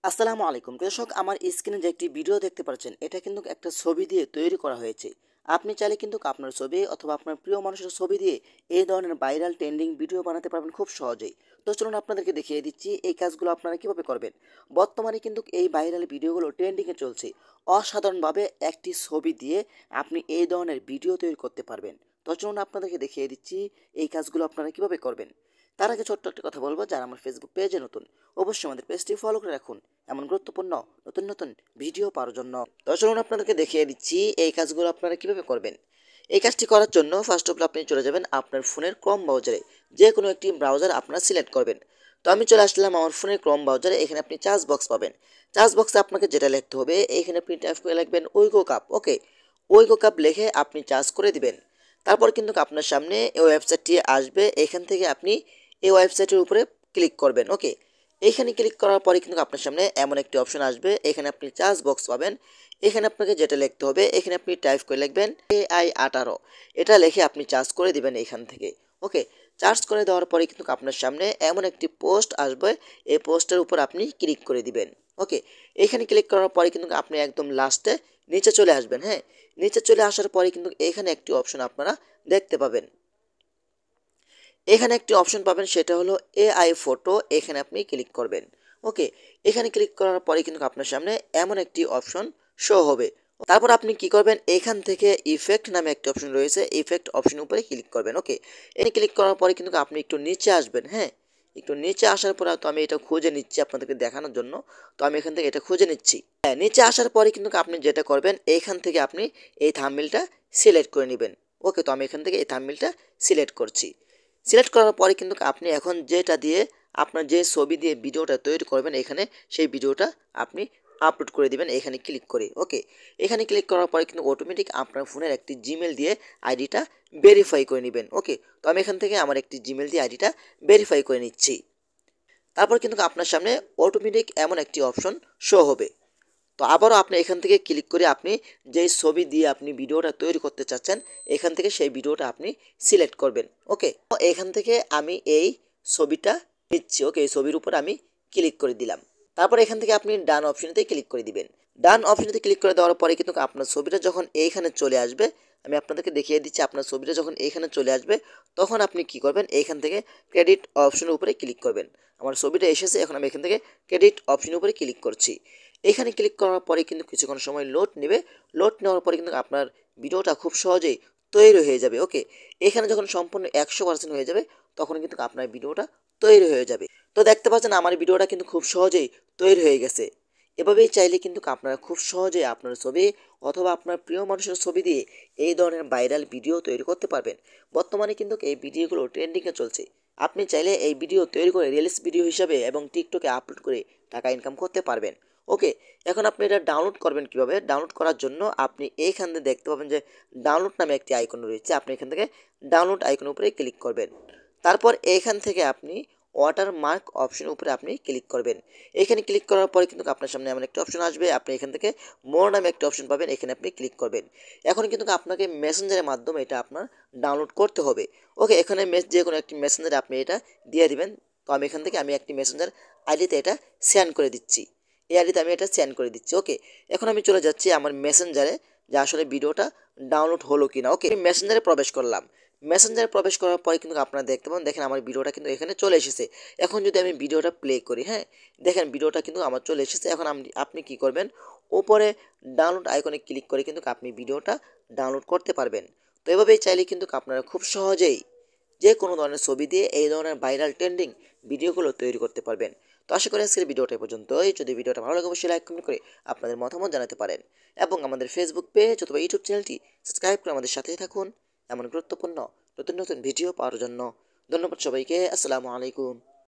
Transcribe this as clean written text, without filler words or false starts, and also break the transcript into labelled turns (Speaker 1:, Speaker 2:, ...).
Speaker 1: আসসালামু আলাইকুম দর্শক, আমার স্ক্রিনে যে একটি ভিডিও দেখতে পাচ্ছেন এটা কিন্তু একটা ছবি দিয়ে তৈরি করা হয়েছে। আপনি চাইলে কিন্তু আপনার ছবি অথবা আপনার প্রিয় মানুষের ছবি দিয়ে এই ধরনের ভাইরাল ট্রেন্ডিং ভিডিও বানাতে পারবেন খুব সহজেই। তো চলুন আপনাদেরকে দেখিয়ে দিচ্ছি এই কাজগুলো আপনারা কিভাবে করবেন। বর্তমানে কিন্তু এই ভাইরাল ভিডিওগুলো ট্রেন্ডিংয়ে চলছে। অসাধারণভাবে একটি ছবি দিয়ে আপনি এই ধরনের ভিডিও তৈরি করতে পারবেন। তো চলুন আপনাদেরকে দেখিয়ে দিচ্ছি এই কাজগুলো আপনারা কিভাবে করবেন। তার আগে ছোট্ট একটা কথা বলবো, যারা আমার ফেসবুক পেজে নতুন অবশ্যই আমাদের পেজটি ফলো করে রাখুন এমন গুরুত্বপূর্ণ নতুন নতুন ভিডিও পাওয়ার জন্য। তো চলুন আপনাদেরকে দেখিয়ে দিচ্ছি এই কাজগুলো আপনারা কিভাবে করবেন। এই কাজটি করার জন্য ফার্স্ট অফ অল আপনি চলে যাবেন আপনার ফোনের ক্রোম ব্রাউজারে, যে কোনো একটি ব্রাউজার আপনারা সিলেক্ট করবেন। তো আমি চলে আসলাম আমার ফোনের ক্রোম ব্রাউজারে। এখানে আপনি চার্জ বক্স পাবেন। চার্জ বক্সে আপনাকে যেটা লিখতে হবে, এখানে আপনি টাইপ করে লিখবেন উইগো কাপ। ওকে, উইগো কাপ লিখে আপনি চার্জ করে দিবেন। তারপর কিন্তু আপনার সামনে এই ওয়েবসাইটটি আসবে। এখান থেকে আপনি এই ওয়েবসাইটের উপরে ক্লিক করবেন। ওকে, এইখানে ক্লিক করার পরে কিন্তু আপনার সামনে এমন একটি অপশন আসবে। এখানে আপনি চার্জ বক্স পাবেন। এখানে আপনাকে যেটা লিখতে হবে, এখানে আপনি টাইপ করে লিখবেন AI18। এটা লিখে আপনি চার্জ করে দিবেন এখান থেকে। ওকে, চার্জ করে দেওয়ার পরে কিন্তু আপনার সামনে এমন একটি পোস্ট আসবে। এই পোস্টের উপর আপনি ক্লিক করে দিবেন। ওকে, এখানে ক্লিক করার পরে কিন্তু আপনি একদম লাস্টে নিচে চলে আসবেন। হ্যাঁ, নিচে চলে আসার পরে কিন্তু এখানে একটি অপশন আপনারা দেখতে পাবেন। এখানে একটি অপশন পাবেন, সেটা হলো AI ফটো। এখানে আপনি ক্লিক করবেন। ওকে, এখানে ক্লিক করার পরে কিন্তু আপনার সামনে এমন একটি অপশন শো হবে। তারপর আপনি কি করবেন, এখান থেকে ইফেক্ট নামে একটি অপশন রয়েছে, ইফেক্ট অপশনের উপরে ক্লিক করবেন। ওকে, এখানে ক্লিক করার পরে কিন্তু আপনি একটু নিচে আসবেন। হ্যাঁ, একটু নিচে আসার পরে তো আমি এটা খুঁজে নিচ্ছি আপনাদেরকে দেখানোর জন্য। তো আমি এখান থেকে এটা খুঁজে নিচ্ছি। হ্যাঁ, নিচে আসার পরে কিন্তু আপনি যেটা করবেন, এইখান থেকে আপনি এই থাম্বনেইলটা সিলেক্ট করে নেবেন। ওকে, তো আমি এখান থেকে এই থাম্বনেইলটা সিলেক্ট করছি। সিলেক্ট করার পরে কিন্তু আপনি এখন যেটা দিয়ে আপনার যে ছবি দিয়ে ভিডিওটা তৈরি করবেন, এখানে সেই ভিডিওটা আপনি আপলোড করে দিবেন এখানে ক্লিক করে। ওকে, এখানে ক্লিক করার পরে কিন্তু অটোমেটিক আপনার ফোনের একটি জিমেল দিয়ে আইডিটা ভেরিফাই করে নেবেন। ওকে, তো আমি এখান থেকে আমার একটি জিমেল দিয়ে আইডিটা ভেরিফাই করে নিচ্ছি। তারপর কিন্তু আপনার সামনে অটোমেটিক এমন একটি অপশন শো হবে। তো আবারও আপনি এখান থেকে ক্লিক করে আপনি যেই ছবি দিয়ে আপনি ভিডিওটা তৈরি করতে চাচ্ছেন, এখান থেকে সেই ভিডিওটা আপনি সিলেক্ট করবেন। ওকে, তো এখান থেকে আমি এই ছবিটা নিচ্ছি। ওকে, এই ছবির উপর আমি ক্লিক করে দিলাম। তারপর এখান থেকে আপনি ডান অপশনেতে ক্লিক করে দিবেন। ডান অপশনেতে ক্লিক করে দেওয়ার পরে কিন্তু আপনার ছবিটা যখন এইখানে চলে আসবে, আমি আপনাদেরকে দেখিয়ে দিচ্ছি, আপনার ছবিটা যখন এইখানে চলে আসবে তখন আপনি কি করবেন, এইখান থেকে ক্রেডিট অপশনের উপরে ক্লিক করবেন। আমার ছবিটা এসেছে, এখন আমি এখান থেকে ক্রেডিট অপশনের উপরে ক্লিক করছি। এখানে ক্লিক করার পরে কিন্তু কিছুক্ষণ সময় লোড নেবে। লোড নেওয়ার পরে কিন্তু আপনার ভিডিওটা খুব সহজেই তৈরি হয়ে যাবে। ওকে, এখানে যখন সম্পূর্ণ 100% হয়ে যাবে তখন কিন্তু আপনার ভিডিওটা তৈরি হয়ে যাবে। তো দেখতে পাচ্ছেন আমার ভিডিওটা কিন্তু খুব সহজেই তৈরি হয়ে গেছে। এভাবেই চাইলে কিন্তু আপনারা খুব সহজেই আপনার ছবি অথবা আপনার প্রিয় মানুষের ছবি দিয়ে এই ধরনের ভাইরাল ভিডিও তৈরি করতে পারবেন। বর্তমানে কিন্তু এই ভিডিওগুলো ট্রেন্ডিংয়ে চলছে। আপনি চাইলে এই ভিডিও তৈরি করে রিলস ভিডিও হিসাবে এবং টিকটকে আপলোড করে টাকা ইনকাম করতে পারবেন। ওকে, এখন আপনি এটা ডাউনলোড করবেন কিভাবে? ডাউনলোড করার জন্য আপনি এইখান থেকে দেখতে পাবেন যে ডাউনলোড নামে একটি আইকন রয়েছে। আপনি এখান থেকে ডাউনলোড আইকনের উপরে ক্লিক করবেন। তারপর এখান থেকে আপনি ওয়াটারমার্ক অপশনের উপরে আপনি ক্লিক করবেন। এখানে ক্লিক করার পরে কিন্তু আপনার সামনে এমন একটা অপশন আসবে। আপনি এখান থেকে মোর নামে একটা অপশন পাবেন, এখানে আপনি ক্লিক করবেন। এখন কিন্তু আপনাকে মেসেঞ্জারের মাধ্যমে এটা আপনার ডাউনলোড করতে হবে। ওকে, এখানে যে কোনো একটি মেসেঞ্জারে আপনি এটা দিয়ে দিবেন। তো আমি এখান থেকে একটি মেসেঞ্জার আইডিতে এটা সেন্ড করে দিচ্ছি। এই আইডিতে আমি এটা সেন্ড করে দিচ্ছি। ওকে, এখন আমি চলে যাচ্ছি আমার মেসেঞ্জারে, যে আসলে ভিডিওটা ডাউনলোড হলো কিনা। ওকে, আমি মেসেঞ্জারে প্রবেশ করলাম। মেসেঞ্জারে প্রবেশ করার পরে কিন্তু আপনারা দেখতে পাবেন, দেখেন আমার ভিডিওটা কিন্তু এখানে চলে এসেছে। এখন যদি আমি ভিডিওটা প্লে করি, হ্যাঁ, দেখেন ভিডিওটা কিন্তু আমার চলে এসেছে। এখন আপনি কি করবেন, উপরে ডাউনলোড আইকনে ক্লিক করে কিন্তু আপনি ভিডিওটা ডাউনলোড করতে পারবেন। তো এভাবেই চাইলে কিন্তু আপনারা খুব সহজেই যে কোনো ধরনের ছবি দিয়ে এই ধরনের ভাইরাল ট্রেন্ডিং ভিডিওগুলো তৈরি করতে পারবেন। তো আশা করি আজকের ভিডিওটা এই পর্যন্তই। যদি ভিডিওটা ভালো লাগে অবশ্যই লাইক কমেন্ট করে আপনাদের মতামত জানাতে পারেন এবং আমাদের ফেসবুক পেজ অথবা ইউটিউব চ্যানেলটি সাবস্ক্রাইব করে আমাদের সাথেই থাকুন এমন গুরুত্বপূর্ণ নতুন নতুন ভিডিও পাওয়ার জন্য। ধন্যবাদ সবাইকে। আসসালামু আলাইকুম।